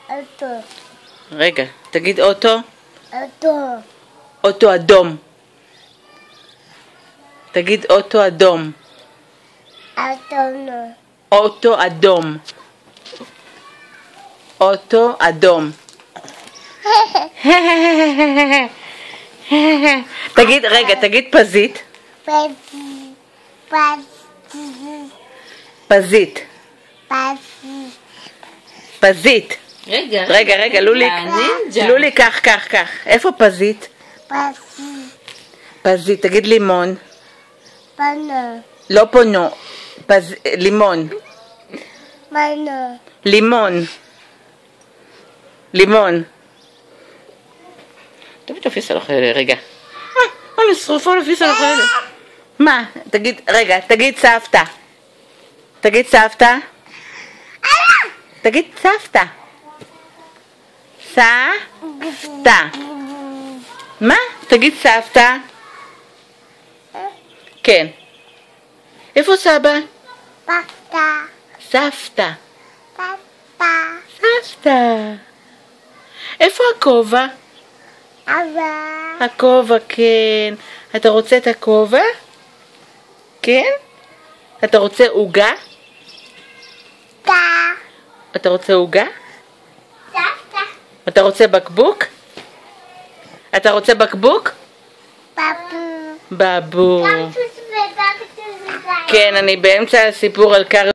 אוטו. רגע, תגיד אוטו. אוטו. אוטו אדום. תגיד אוטו אדום. אוטו. אוטו אדום. אוטו אדום. תגיד, רגע, תגיד פזית. פזית. פזית. רגע, לולי, קח. איפה פזית? פזית, תגיד לימון. פנו. לא פונו. לימון. מנו. לימון. טוב, תפיס על החיילה, רגע. אני שרופה להפיס על החיילה. מה? תגיד, רגע, תגיד סבתא. תגיד סבתא. תגיד סבתא. סבתא. מה? תגיד סבתא. כן. איפה סבא? סבתא. סבתא. איפה הכובע? הכובע, כן. אתה רוצה את הכובע? כן? אתה רוצה עוגה? אתה רוצה עוגה? אתה רוצה בקבוק? אתה רוצה בקבוק? בבו. כן, אני באמצע הסיפור על קר...